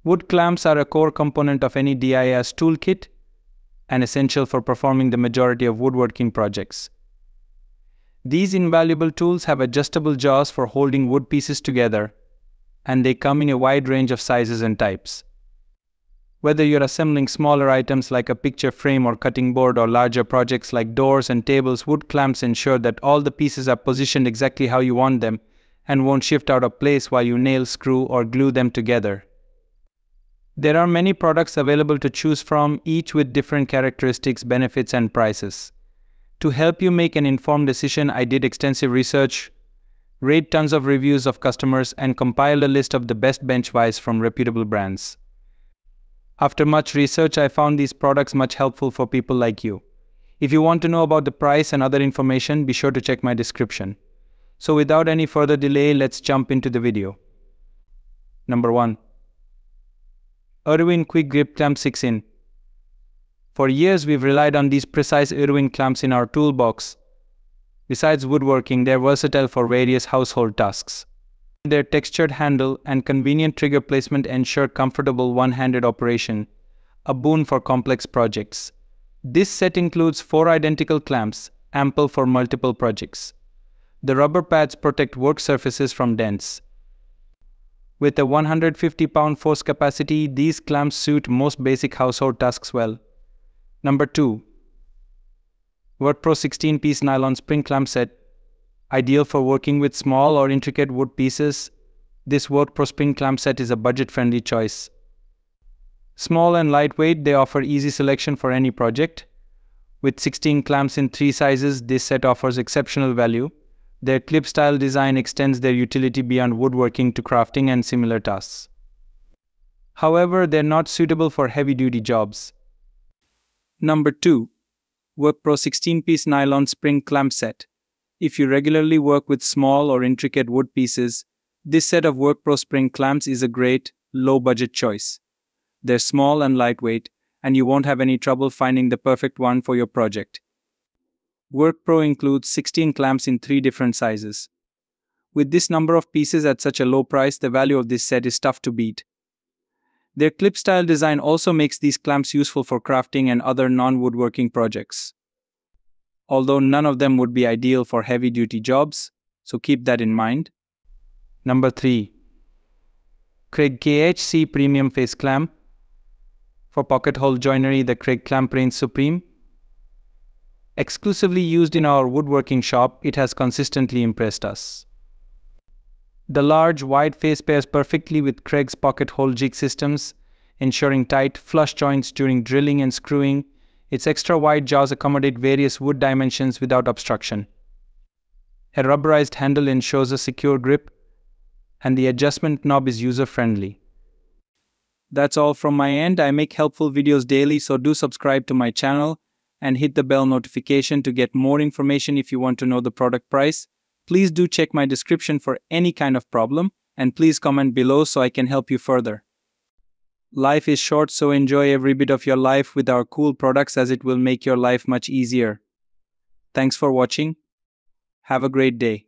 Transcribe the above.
Wood clamps are a core component of any DIY toolkit and essential for performing the majority of woodworking projects. These invaluable tools have adjustable jaws for holding wood pieces together, and they come in a wide range of sizes and types. Whether you're assembling smaller items like a picture frame or cutting board, or larger projects like doors and tables, wood clamps ensure that all the pieces are positioned exactly how you want them and won't shift out of place while you nail, screw, or glue them together. There are many products available to choose from, each with different characteristics, benefits, and prices. To help you make an informed decision, I did extensive research, read tons of reviews of customers, and compiled a list of the best benchmarks from reputable brands. After much research, I found these products much helpful for people like you. If you want to know about the price and other information, be sure to check my description. So without any further delay, let's jump into the video. Number 1. Irwin Quick Grip Clamp 6-in. For years, we've relied on these precise Irwin clamps in our toolbox. Besides woodworking, they're versatile for various household tasks. Their textured handle and convenient trigger placement ensure comfortable one-handed operation, a boon for complex projects. This set includes 4 identical clamps, ample for multiple projects. The rubber pads protect work surfaces from dents. With a 150-pound force capacity, these clamps suit most basic household tasks well. Number 2. WorkPro 16-piece nylon spring clamp set. Ideal for working with small or intricate wood pieces, this WorkPro spring clamp set is a budget-friendly choice. Small and lightweight, they offer easy selection for any project. With 16 clamps in 3 sizes, this set offers exceptional value. Their clip-style design extends their utility beyond woodworking to crafting and similar tasks. However, they're not suitable for heavy-duty jobs. Number 2. WorkPro 16-piece nylon spring clamp set. If you regularly work with small or intricate wood pieces, this set of WorkPro spring clamps is a great, low-budget choice. They're small and lightweight, and you won't have any trouble finding the perfect one for your project. WorkPro includes 16 clamps in 3 different sizes. With this number of pieces at such a low price, the value of this set is tough to beat. Their clip-style design also makes these clamps useful for crafting and other non-woodworking projects. Although none of them would be ideal for heavy-duty jobs, so keep that in mind. Number 3. Kreg KHC Premium Face Clamp. For pocket hole joinery, the Kreg clamp reigns supreme. Exclusively used in our woodworking shop, it has consistently impressed us. The large, wide face pairs perfectly with Kreg's pocket hole jig systems, ensuring tight, flush joints during drilling and screwing. Its extra-wide jaws accommodate various wood dimensions without obstruction. A rubberized handle ensures a secure grip, and the adjustment knob is user-friendly. That's all from my end. I make helpful videos daily, so do subscribe to my channel and hit the bell notification to get more information. If you want to know the product price, please do check my description for any kind of problem, and please comment below so I can help you further. Life is short, so enjoy every bit of your life with our cool products, as it will make your life much easier. Thanks for watching. Have a great day.